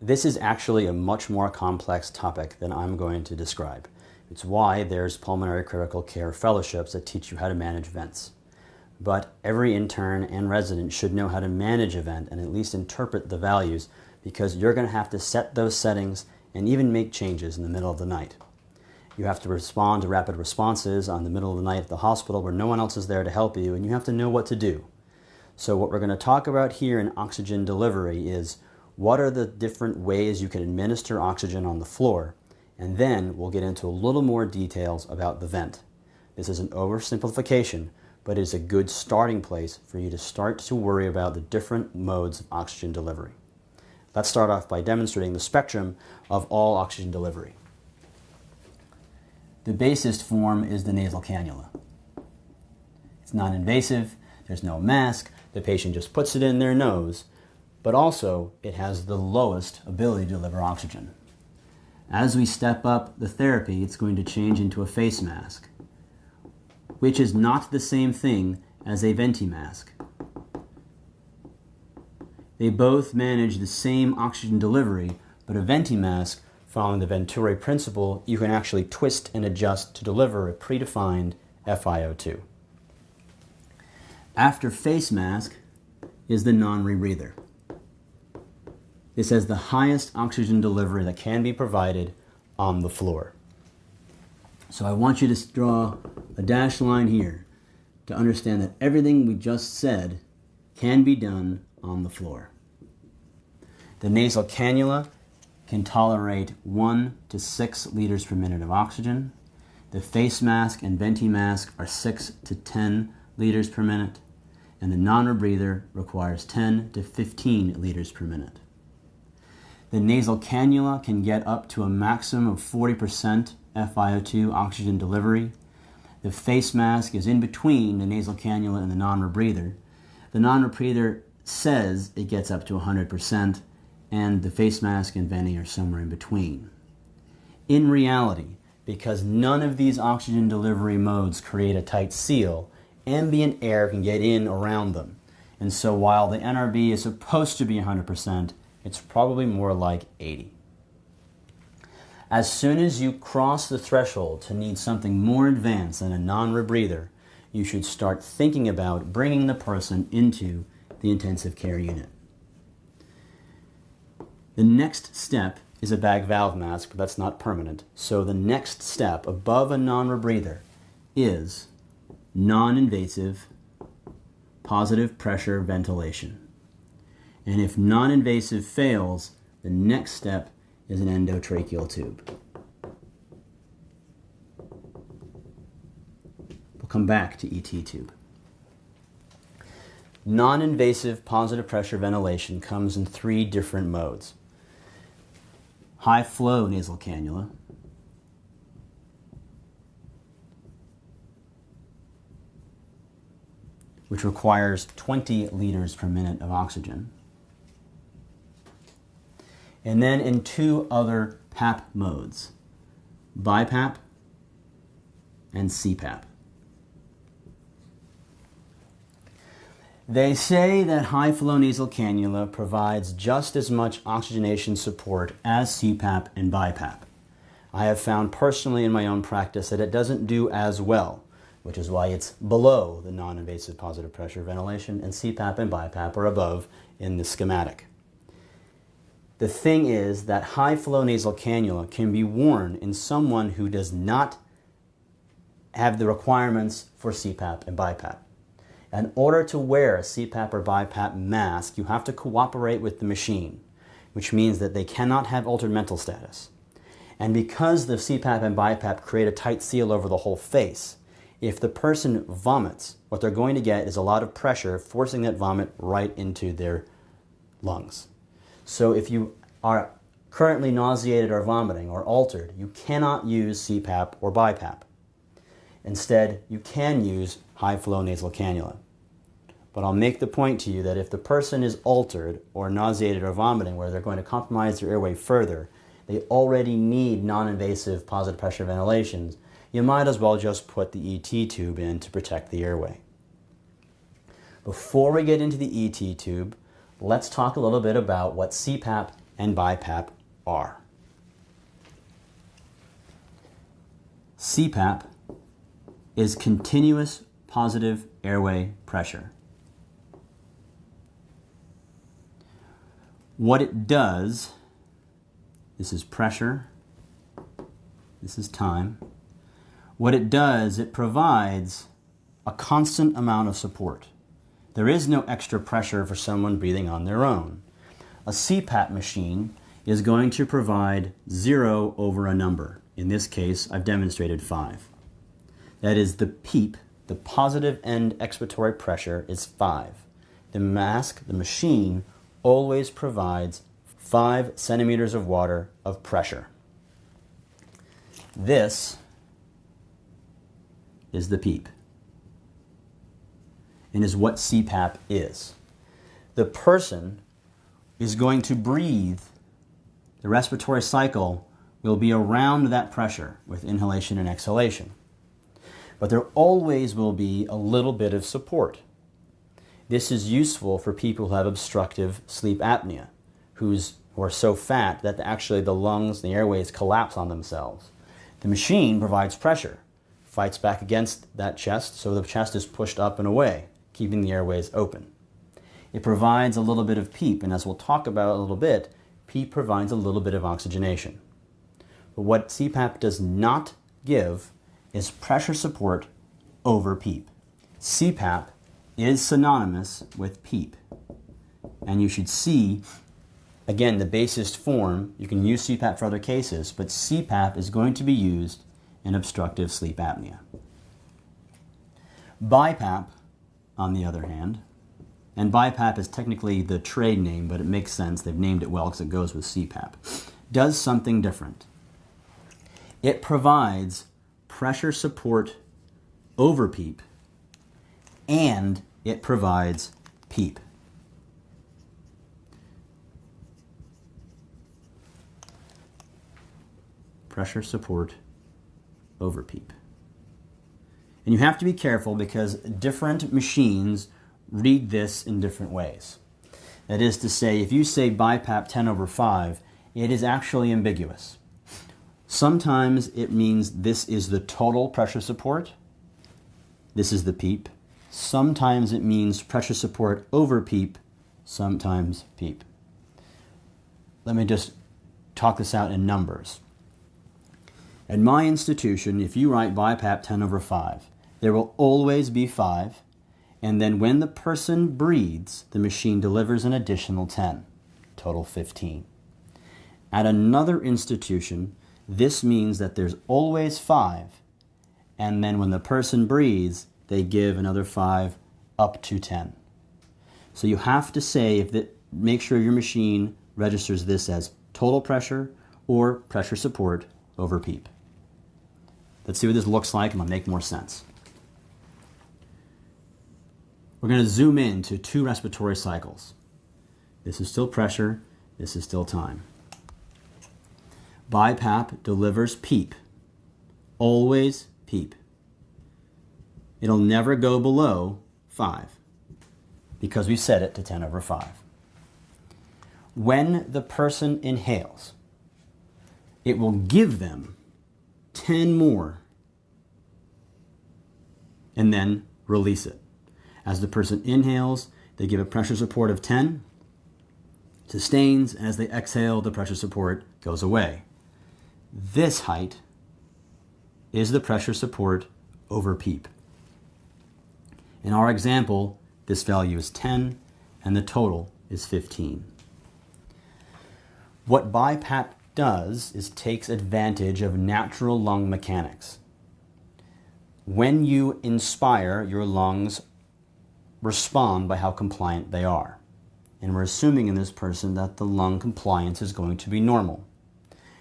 This is actually a much more complex topic than I'm going to describe. It's why there's pulmonary critical care fellowships that teach you how to manage vents. But every intern and resident should know how to manage a vent and at least interpret the values, because you're going to have to set those settings and even make changes in the middle of the night. You have to respond to rapid responses on the middle of the night at the hospital where no one else is there to help you, and you have to know what to do. So what we're going to talk about here in oxygen delivery is what are the different ways you can administer oxygen on the floor, and then we'll get into a little more details about the vent. This is an oversimplification, but it is a good starting place for you to start to worry about the different modes of oxygen delivery. Let's start off by demonstrating the spectrum of all oxygen delivery. The basest form is the nasal cannula. It's non-invasive, there's no mask, the patient just puts it in their nose, but also it has the lowest ability to deliver oxygen. As we step up the therapy, it's going to change into a face mask, which is not the same thing as a venti mask. They both manage the same oxygen delivery, but a venti mask, following the Venturi principle, you can actually twist and adjust to deliver a predefined FiO2. After face mask is the non-rebreather. This has the highest oxygen delivery that can be provided on the floor. So I want you to draw a dashed line here to understand that everything we just said can be done on the floor. The nasal cannula can tolerate 1 to 6 liters per minute of oxygen. The face mask and venti mask are 6 to 10 liters per minute, and the non-rebreather requires 10 to 15 liters per minute. The nasal cannula can get up to a maximum of 40% FiO2 oxygen delivery. The face mask is in between the nasal cannula and the non-rebreather. The non-rebreather says it gets up to 100%, and the face mask and venti are somewhere in between. In reality, because none of these oxygen delivery modes create a tight seal, ambient air can get in around them. And so while the NRB is supposed to be 100%, it's probably more like 80. As soon as you cross the threshold to need something more advanced than a non-rebreather, you should start thinking about bringing the person into the intensive care unit. The next step is a bag valve mask, but that's not permanent. So the next step above a non-rebreather is non-invasive positive pressure ventilation. And if non-invasive fails, the next step is an endotracheal tube. We'll come back to ET tube. Non-invasive positive pressure ventilation comes in 3 different modes. High flow nasal cannula, which requires 20 liters per minute of oxygen. And then in 2 other PAP modes, BiPAP and CPAP. They say that high flow nasal cannula provides just as much oxygenation support as CPAP and BiPAP. I have found personally in my own practice that it doesn't do as well, which is why it's below the non-invasive positive pressure ventilation, and CPAP and BiPAP are above in the schematic. The thing is that high flow nasal cannula can be worn in someone who does not have the requirements for CPAP and BiPAP. In order to wear a CPAP or BiPAP mask, you have to cooperate with the machine, which means that they cannot have altered mental status. And because the CPAP and BiPAP create a tight seal over the whole face, if the person vomits, what they're going to get is a lot of pressure forcing that vomit right into their lungs. So if you are currently nauseated or vomiting or altered, you cannot use CPAP or BiPAP. Instead, you can use high flow nasal cannula. But I'll make the point to you that if the person is altered or nauseated or vomiting where they're going to compromise their airway further, they already need non-invasive positive pressure ventilations, you might as well just put the ET tube in to protect the airway. Before we get into the ET tube, let's talk a little bit about what CPAP and BiPAP are. CPAP is continuous positive airway pressure. What it does, this is pressure, this is time. What it does, it provides a constant amount of support. There is no extra pressure for someone breathing on their own. A CPAP machine is going to provide 0 over a number. In this case, I've demonstrated 5. That is the PEEP, the positive end expiratory pressure, is 5. The mask, the machine, always provides 5 centimeters of water of pressure. This is the PEEP, and is what CPAP is. The person is going to breathe. The respiratory cycle will be around that pressure with inhalation and exhalation. But there always will be a little bit of support. This is useful for people who have obstructive sleep apnea, who are so fat that actually the lungs, the airways collapse on themselves. The machine provides pressure, fights back against that chest, so the chest is pushed up and away, keeping the airways open. It provides a little bit of PEEP, and as we'll talk about a little bit, PEEP provides a little bit of oxygenation. But what CPAP does not give is pressure support over PEEP. CPAP is synonymous with PEEP. And you should see, again, the basest form. You can use CPAP for other cases, but CPAP is going to be used in obstructive sleep apnea. BiPAP, on the other hand, and BiPAP is technically the trade name, but it makes sense. They've named it well because it goes with CPAP, does something different. It provides pressure support over PEEP, and it provides PEEP. Pressure support over PEEP. And you have to be careful because different machines read this in different ways. That is to say, if you say BiPAP 10 over 5, it is actually ambiguous. Sometimes it means this is the total pressure support. This is the PEEP. Sometimes it means pressure support over PEEP, sometimes PEEP. Let me just talk this out in numbers. At my institution, if you write BiPAP 10 over 5, there will always be 5, and then when the person breathes, the machine delivers an additional 10, total 15. At another institution, this means that there's always 5, and then when the person breathes, they give another 5 up to 10. So you have to say, make sure your machine registers this as total pressure or pressure support over PEEP. Let's see what this looks like and it'll make more sense. We're going to zoom in to 2 respiratory cycles. This is still pressure, this is still time. BiPAP delivers PEEP, always PEEP. It'll never go below 5 because we set it to 10 over 5. When the person inhales, it will give them 10 more and then release it. As the person inhales, they give a pressure support of 10, sustains. As they exhale, the pressure support goes away. This height is the pressure support over PEEP. In our example, this value is 10 and the total is 15. What BiPAP does is takes advantage of natural lung mechanics. When you inspire, your lungs respond by how compliant they are. And we're assuming in this person that the lung compliance is going to be normal.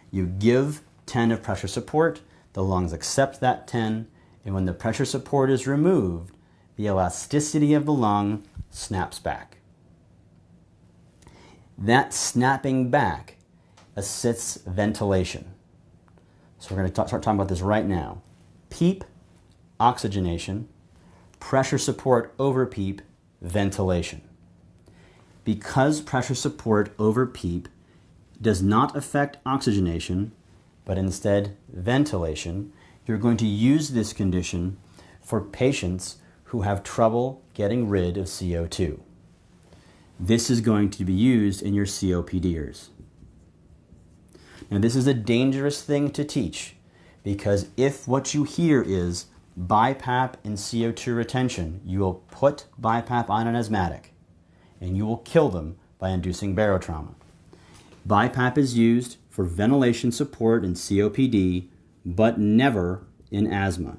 You give 10 of pressure support, the lungs accept that 10, and when the pressure support is removed, the elasticity of the lung snaps back. That snapping back assists ventilation. So we're going to start talking about this right now. PEEP, oxygenation. Pressure support over PEEP, ventilation. Because pressure support over PEEP does not affect oxygenation, but instead ventilation, you're going to use this condition for patients who have trouble getting rid of CO2. This is going to be used in your COPDers. Now, this is a dangerous thing to teach, because if what you hear is BiPAP and CO2 retention, you will put BiPAP on an asthmatic, and you will kill them by inducing barotrauma. BiPAP is used for ventilation support in COPD, but never in asthma.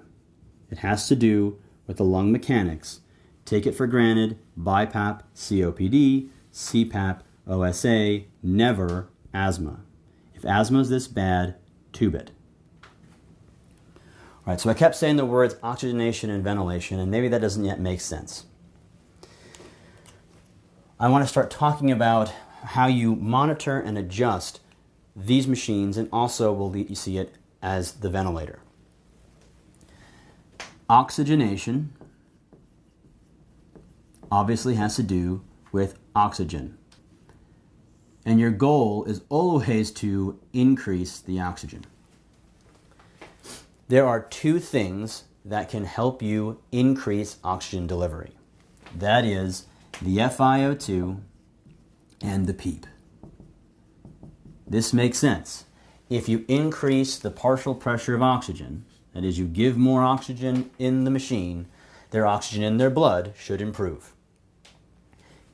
It has to do with the lung mechanics. Take it for granted, BiPAP, COPD, CPAP, OSA, never asthma. If asthma is this bad, tube it. All right, so I kept saying the words oxygenation and ventilation, and maybe that doesn't yet make sense. I want to start talking about how you monitor and adjust these machines, and also we'll see it as the ventilator. Oxygenation obviously has to do with oxygen. And your goal is always to increase the oxygen. There are two things that can help you increase oxygen delivery. That is the FiO2 and the PEEP. This makes sense. If you increase the partial pressure of oxygen, that is, you give more oxygen in the machine, their oxygen in their blood should improve.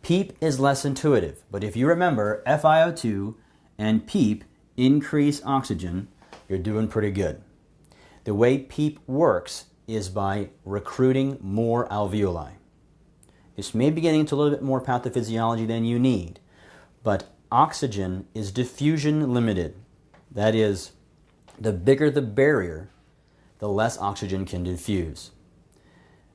PEEP is less intuitive, but if you remember FiO2 and PEEP increase oxygen, you're doing pretty good. The way PEEP works is by recruiting more alveoli. This may be getting into a little bit more pathophysiology than you need, but oxygen is diffusion limited. That is, the bigger the barrier, the less oxygen can diffuse.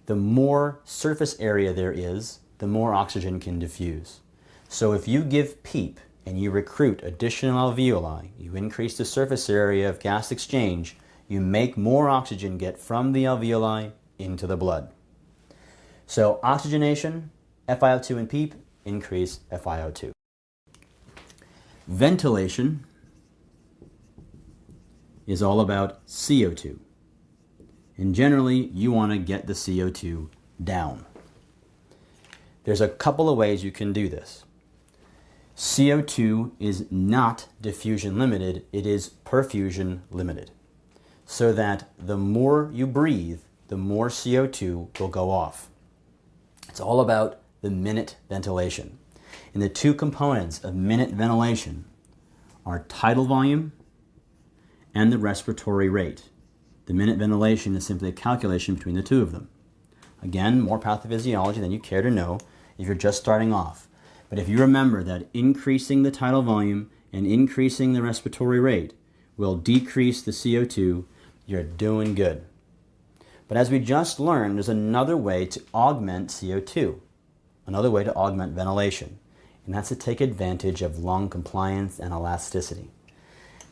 The more surface area there is, the more oxygen can diffuse. So if you give PEEP and you recruit additional alveoli, you increase the surface area of gas exchange, you make more oxygen get from the alveoli into the blood. So oxygenation, FiO2 and PEEP, increase FiO2. Ventilation is all about CO2. And generally, you want to get the CO2 down. There's a couple of ways you can do this. CO2 is not diffusion limited, it is perfusion limited. So that the more you breathe, the more CO2 will go off. It's all about the minute ventilation. And the two components of minute ventilation are tidal volume and the respiratory rate. The minute ventilation is simply a calculation between the two of them. Again, more pathophysiology than you care to know if you're just starting off. But if you remember that increasing the tidal volume and increasing the respiratory rate will decrease the CO2, you're doing good. But as we just learned, there's another way to augment CO2, another way to augment ventilation, and that's to take advantage of lung compliance and elasticity,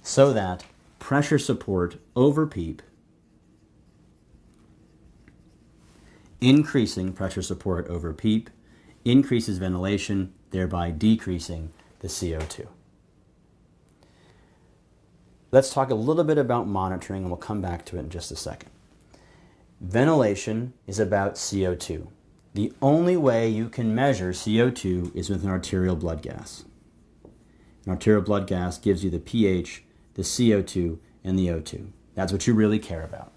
so that pressure support over PEEP, increasing pressure support over PEEP, increases ventilation, thereby decreasing the CO2. Let's talk a little bit about monitoring, and we'll come back to it in just a second. Ventilation is about CO2. The only way you can measure CO2 is with an arterial blood gas. An arterial blood gas gives you the pH, the CO2, and the O2. That's what you really care about.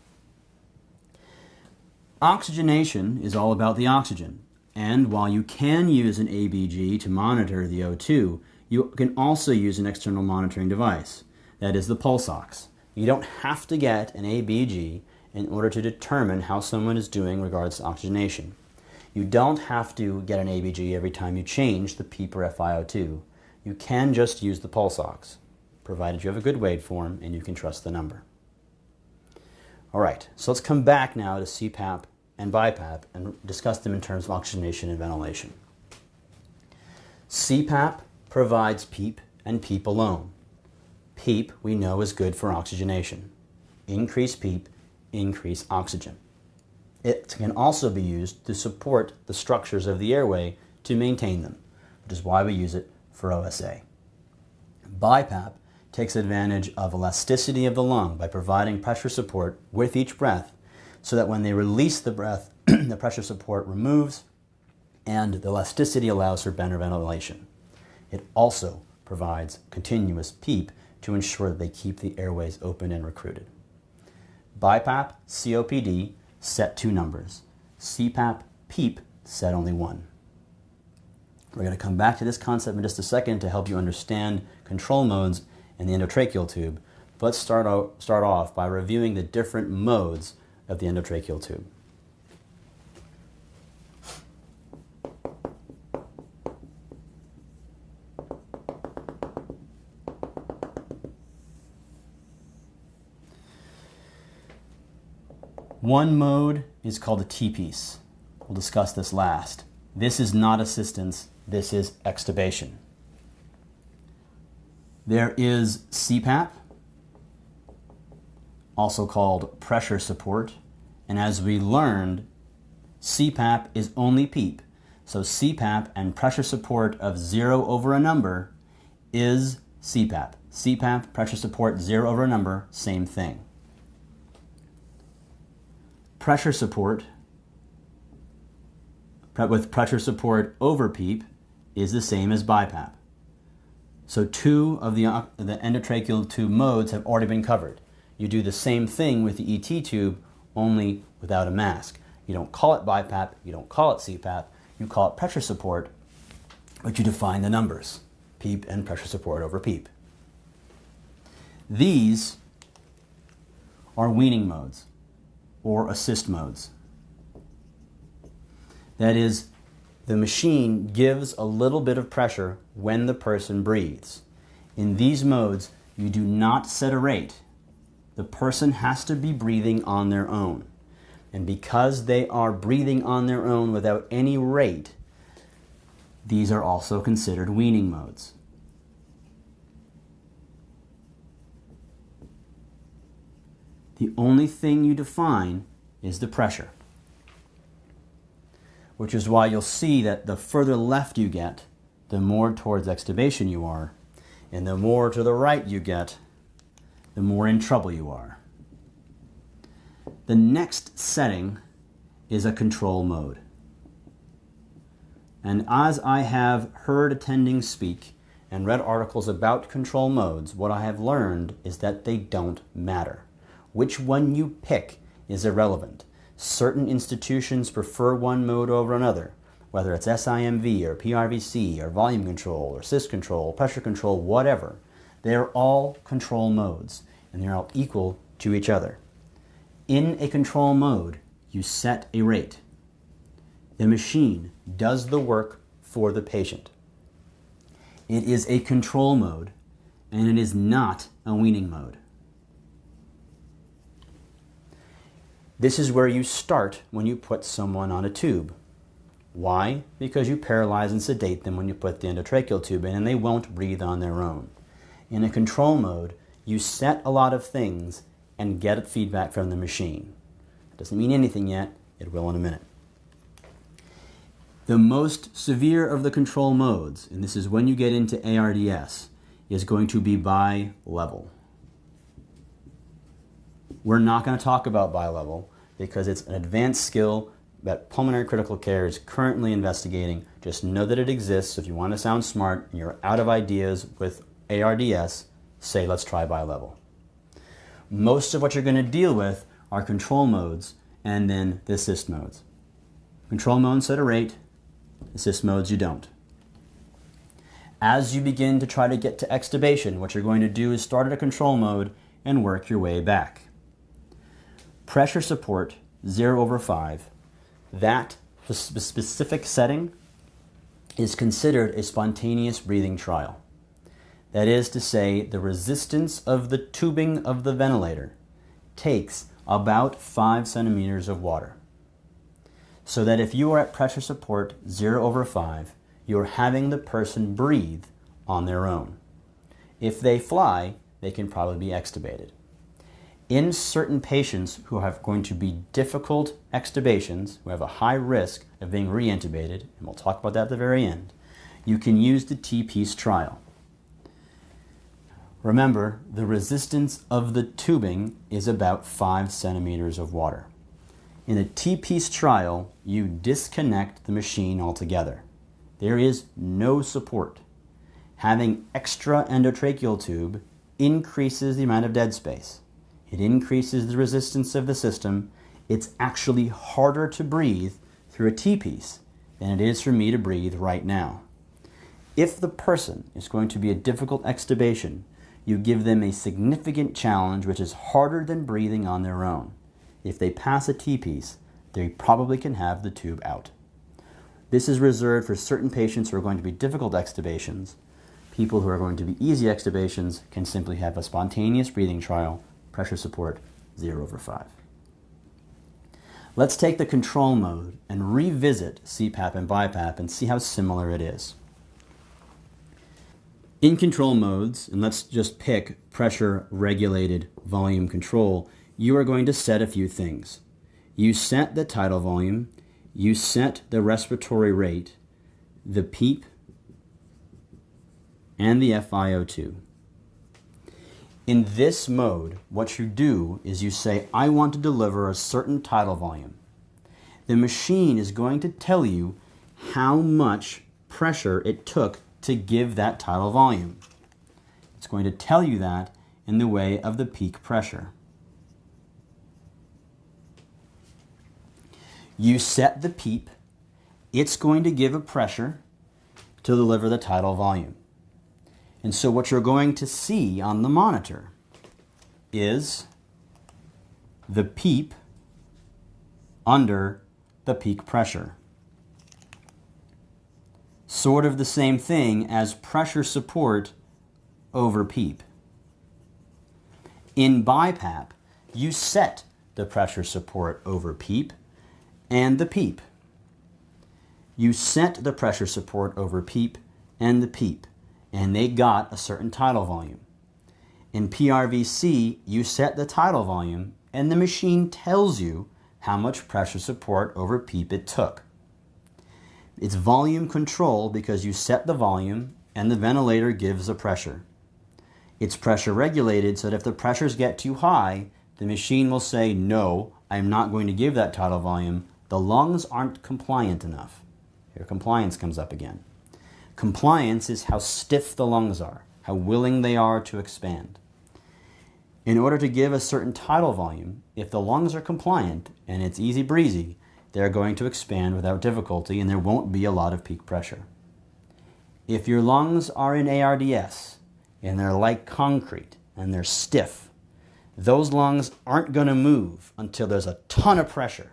Oxygenation is all about the oxygen. And while you can use an ABG to monitor the O2, you can also use an external monitoring device. That is the pulse ox. You don't have to get an ABG in order to determine how someone is doing in regards to oxygenation. You don't have to get an ABG every time you change the PEEP or FiO2. You can just use the pulse ox, provided you have a good waveform and you can trust the number. All right, so let's come back now to CPAP and BiPAP and discuss them in terms of oxygenation and ventilation. CPAP provides PEEP and PEEP alone. PEEP we know is good for oxygenation. Increase PEEP, increase oxygen. It can also be used to support the structures of the airway to maintain them, which is why we use it for OSA. BiPAP takes advantage of elasticity of the lung by providing pressure support with each breath so that when they release the breath, the pressure support removes and the elasticity allows for better ventilation. It also provides continuous PEEP to ensure that they keep the airways open and recruited. BiPAP, COPD, set 2 numbers. CPAP, PEEP, set only 1. We're going to come back to this concept in just a second to help you understand control modes in the endotracheal tube. But let's start off by reviewing the different modes of the endotracheal tube. One mode is called the T-piece. We'll discuss this last. This is not assistance, this is extubation. There is CPAP, also called pressure support, and as we learned, CPAP is only PEEP. So CPAP and pressure support of 0 over a number is CPAP. CPAP, pressure support 0 over a number, same thing. Pressure support with pressure support over PEEP is the same as BiPAP. So 2 of the endotracheal tube modes have already been covered. You do the same thing with the ET tube, only without a mask. You don't call it BiPAP, you don't call it CPAP, you call it pressure support, but you define the numbers, PEEP and pressure support over PEEP. These are weaning modes or assist modes. That is, the machine gives a little bit of pressure when the person breathes. In these modes, you do not set a rate. The person has to be breathing on their own. And because they are breathing on their own without any rate, these are also considered weaning modes. The only thing you define is the pressure, which is why you'll see that the further left you get, the more towards extubation you are, and the more to the right you get, the more in trouble you are. The next setting is a control mode. And as I have heard attendings speak and read articles about control modes, what I have learned is that they don't matter. Which one you pick is irrelevant. Certain institutions prefer one mode over another, whether it's SIMV or PRVC or volume control or sys control, pressure control, whatever. They're all control modes, and they're all equal to each other. In a control mode, you set a rate. The machine does the work for the patient. It is a control mode, and it is not a weaning mode. This is where you start when you put someone on a tube. Why? Because you paralyze and sedate them when you put the endotracheal tube in, and they won't breathe on their own. In a control mode, you set a lot of things and get feedback from the machine. It doesn't mean anything yet. It will in a minute. The most severe of the control modes, and this is when you get into ARDS, is going to be bi-level. We're not going to talk about bi-level because it's an advanced skill that pulmonary critical care is currently investigating. Just know that it exists. So if you want to sound smart and you're out of ideas with ARDS, say let's try bi-level. Most of what you're going to deal with are control modes and then the assist modes. Control modes set a rate, assist modes you don't. As you begin to try to get to extubation, what you're going to do is start at a control mode and work your way back. Pressure support, 0 over 5. That specific setting is considered a spontaneous breathing trial. That is to say, the resistance of the tubing of the ventilator takes about 5 centimeters of water. So that if you are at pressure support 0 over 5, you're having the person breathe on their own. If they fly, they can probably be extubated. In certain patients who are going to be difficult extubations, who have a high risk of being re-intubated, and we'll talk about that at the very end, you can use the T-piece trial. Remember, the resistance of the tubing is about 5 centimeters of water. In a T-piece trial, you disconnect the machine altogether. There is no support. Having extra endotracheal tube increases the amount of dead space. It increases the resistance of the system. It's actually harder to breathe through a T-piece than it is for me to breathe right now. If the person is going to be a difficult extubation, you give them a significant challenge which is harder than breathing on their own. If they pass a T-piece, they probably can have the tube out. This is reserved for certain patients who are going to be difficult extubations. People who are going to be easy extubations can simply have a spontaneous breathing trial, pressure support 0/5. Let's take the control mode and revisit CPAP and BiPAP and see how similar it is. In control modes, and let's just pick pressure regulated volume control, you are going to set a few things. You set the tidal volume, you set the respiratory rate, the PEEP, and the FiO2. In this mode, what you do is you say, I want to deliver a certain tidal volume. The machine is going to tell you how much pressure it took to give that tidal volume. It's going to tell you that in the way of the peak pressure. You set the PEEP, it's going to give a pressure to deliver the tidal volume. And so what you're going to see on the monitor is the PEEP under the peak pressure. Sort of the same thing as pressure support over PEEP. In BiPAP, you set the pressure support over PEEP and the PEEP. You set the pressure support over PEEP and the PEEP, and they got a certain tidal volume. In PRVC, you set the tidal volume, and the machine tells you how much pressure support over PEEP it took. It's volume control because you set the volume and the ventilator gives the pressure. It's pressure regulated so that if the pressures get too high, the machine will say, no, I'm not going to give that tidal volume. The lungs aren't compliant enough. Here, compliance comes up again. Compliance is how stiff the lungs are, how willing they are to expand. In order to give a certain tidal volume, if the lungs are compliant and it's easy breezy, they're going to expand without difficulty and there won't be a lot of peak pressure. If your lungs are in ARDS and they're like concrete and they're stiff, those lungs aren't going to move until there's a ton of pressure.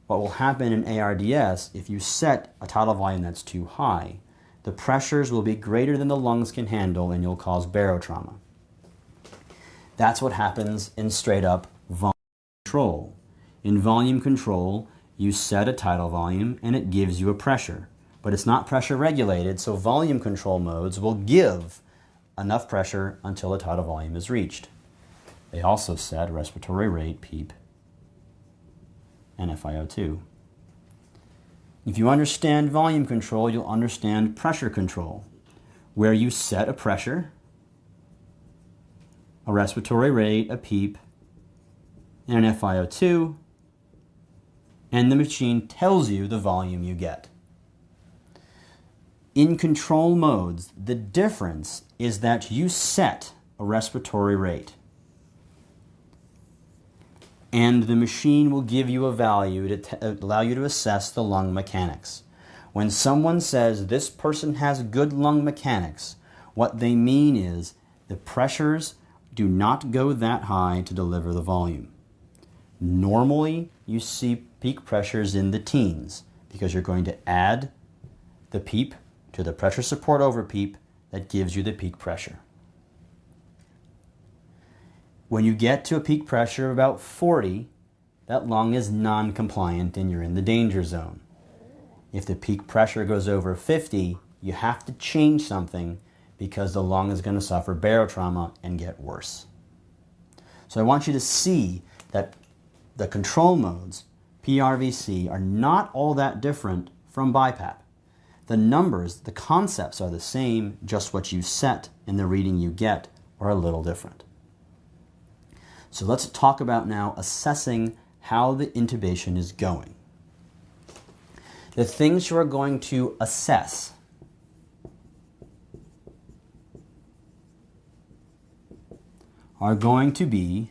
What will happen in ARDS, if you set a tidal volume that's too high, the pressures will be greater than the lungs can handle and you'll cause barotrauma. That's what happens in straight up volume control. In volume control, you set a tidal volume and it gives you a pressure. But it's not pressure regulated, so volume control modes will give enough pressure until the tidal volume is reached. They also set respiratory rate, PEEP, and FiO2. If you understand volume control, you'll understand pressure control, where you set a pressure, a respiratory rate, a PEEP, and an FiO2, and the machine tells you the volume you get. In control modes, the difference is that you set a respiratory rate, and the machine will give you a value to allow you to assess the lung mechanics. When someone says this person has good lung mechanics, what they mean is the pressures do not go that high to deliver the volume. Normally, you see peak pressures in the teens because you're going to add the PEEP to the pressure support over PEEP that gives you the peak pressure. When you get to a peak pressure of about 40, that lung is non-compliant and you're in the danger zone. If the peak pressure goes over 50, you have to change something because the lung is going to suffer barotrauma and get worse. So I want you to see that the control modes, PRVC, are not all that different from BiPAP. The numbers, the concepts are the same, just what you set and the reading you get are a little different. So let's talk about now assessing how the intubation is going. The things you are going to assess are going to be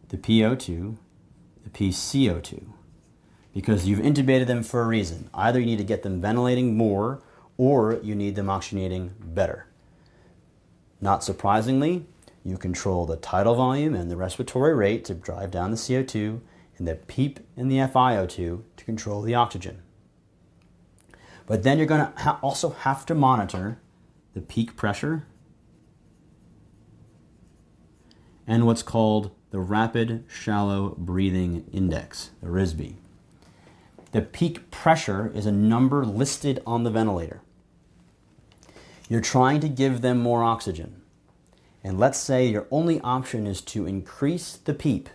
the PO2, the PCO2, because you've intubated them for a reason. Either you need to get them ventilating more or you need them oxygenating better. Not surprisingly, you control the tidal volume and the respiratory rate to drive down the CO2 and the PEEP and the FiO2 to control the oxygen. But then you're going to also have to monitor the peak pressure and what's called the Rapid Shallow Breathing Index, the RSBI. The peak pressure is a number listed on the ventilator. You're trying to give them more oxygen. And let's say your only option is to increase the PEEP.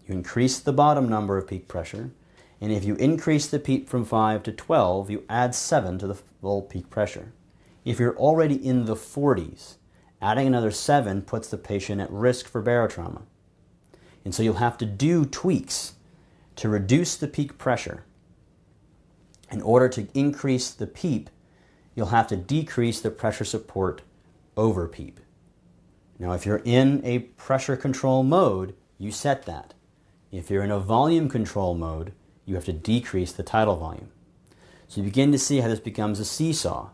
You increase the bottom number of peak pressure, and if you increase the PEEP from 5 to 12, you add 7 to the full peak pressure. If you're already in the 40s, adding another 7 puts the patient at risk for barotrauma. And so you'll have to do tweaks to reduce the peak pressure. In order to increase the PEEP, you'll have to decrease the pressure support over PEEP. Now, if you're in a pressure control mode, you set that. If you're in a volume control mode, you have to decrease the tidal volume. So you begin to see how this becomes a seesaw.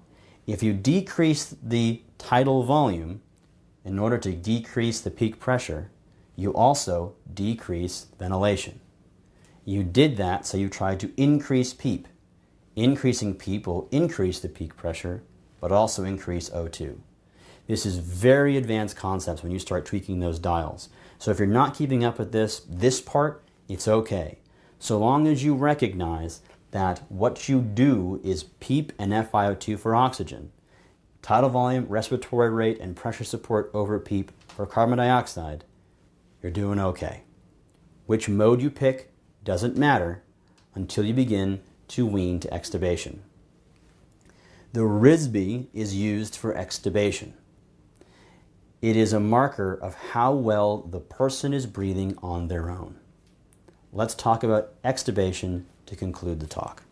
If you decrease the tidal volume in order to decrease the peak pressure, you also decrease ventilation. You did that, so you tried to increase PEEP. Increasing PEEP will increase the peak pressure, but also increase O2. This is very advanced concepts when you start tweaking those dials. So if you're not keeping up with this part, it's okay. So long as you recognize that what you do is PEEP and FiO2 for oxygen, tidal volume, respiratory rate, and pressure support over PEEP for carbon dioxide, you're doing okay. Which mode you pick doesn't matter until you begin to wean to extubation. The RSBI is used for extubation. It is a marker of how well the person is breathing on their own. Let's talk about extubation to conclude the talk.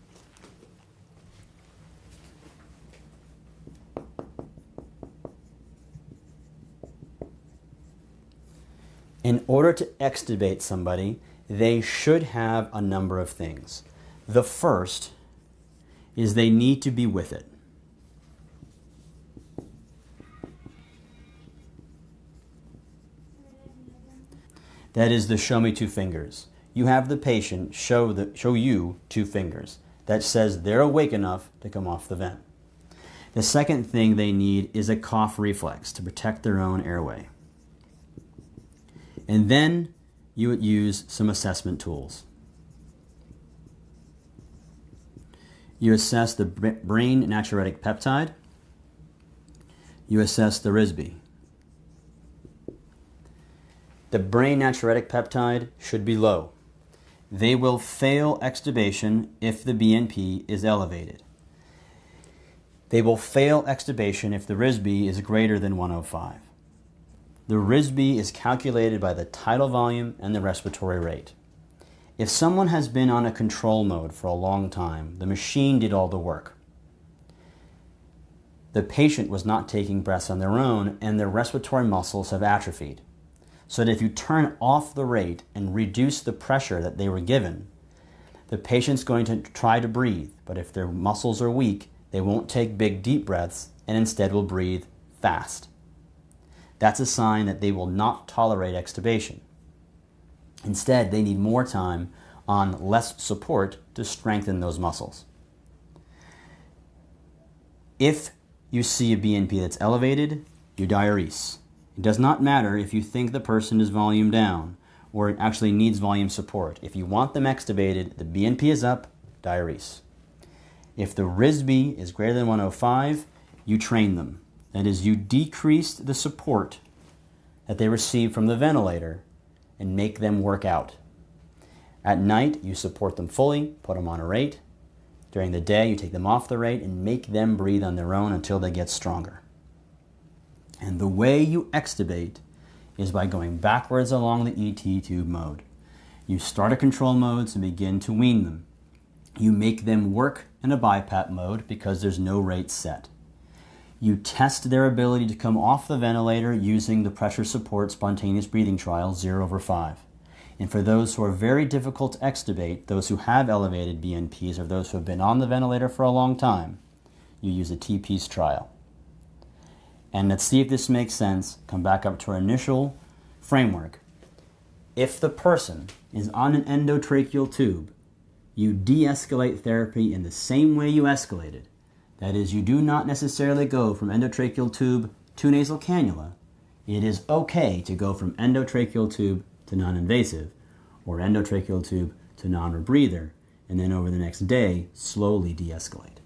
In order to extubate somebody, they should have a number of things. The first is they need to be with it. That is the show me 2 fingers. You have the patient show you 2 fingers. That says they're awake enough to come off the vent. The second thing they need is a cough reflex to protect their own airway. And then you would use some assessment tools. You assess the brain natriuretic peptide. You assess the RSBI. The brain natriuretic peptide should be low. They will fail extubation if the BNP is elevated. They will fail extubation if the RSBI is greater than 105. The RSBI is calculated by the tidal volume and the respiratory rate. If someone has been on a control mode for a long time, the machine did all the work. The patient was not taking breaths on their own, and their respiratory muscles have atrophied. So that if you turn off the rate and reduce the pressure that they were given, the patient's going to try to breathe, but if their muscles are weak, they won't take big deep breaths and instead will breathe fast. That's a sign that they will not tolerate extubation. Instead, they need more time on less support to strengthen those muscles. If you see a BNP that's elevated, you diurese. It does not matter if you think the person is volume down or it actually needs volume support. If you want them extubated, the BNP is up, diurese. If the RSBI is greater than 105, you train them. That is, you decrease the support that they receive from the ventilator and make them work out. At night, you support them fully, put them on a rate. During the day, you take them off the rate and make them breathe on their own until they get stronger. And the way you extubate is by going backwards along the ET tube mode. You start at control modes and begin to wean them. You make them work in a BiPAP mode because there's no rate set. You test their ability to come off the ventilator using the pressure support spontaneous breathing trial 0/5. And for those who are very difficult to extubate, those who have elevated BNPs or those who have been on the ventilator for a long time, you use a T-piece trial. And let's see if this makes sense. Come back up to our initial framework. If the person is on an endotracheal tube, you de-escalate therapy in the same way you escalated. That is, you do not necessarily go from endotracheal tube to nasal cannula. It is okay to go from endotracheal tube to non-invasive, or endotracheal tube to non-rebreather, and then over the next day, slowly de-escalate.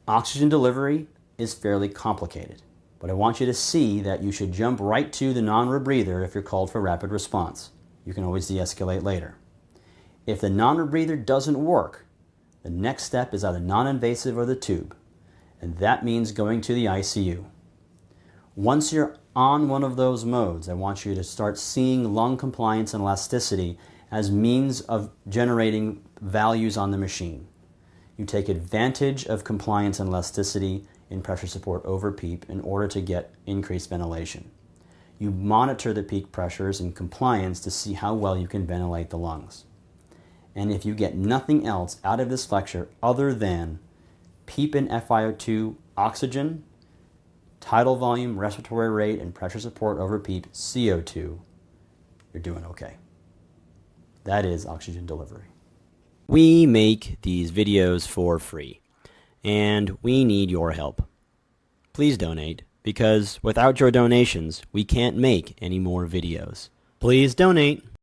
Oxygen delivery is fairly complicated, but I want you to see that you should jump right to the non-rebreather if you're called for rapid response. You can always de-escalate later. If the non-rebreather doesn't work, the next step is either non-invasive or the tube, and that means going to the ICU. Once you're on one of those modes, I want you to start seeing lung compliance and elasticity as means of generating values on the machine. You take advantage of compliance and elasticity in pressure support over PEEP in order to get increased ventilation. You monitor the peak pressures and compliance to see how well you can ventilate the lungs. And if you get nothing else out of this lecture other than PEEP and FiO2 oxygen, tidal volume, respiratory rate, and pressure support over PEEP CO2, you're doing okay. That is oxygen delivery. We make these videos for free, and we need your help. Please donate, because without your donations, we can't make any more videos. Please donate.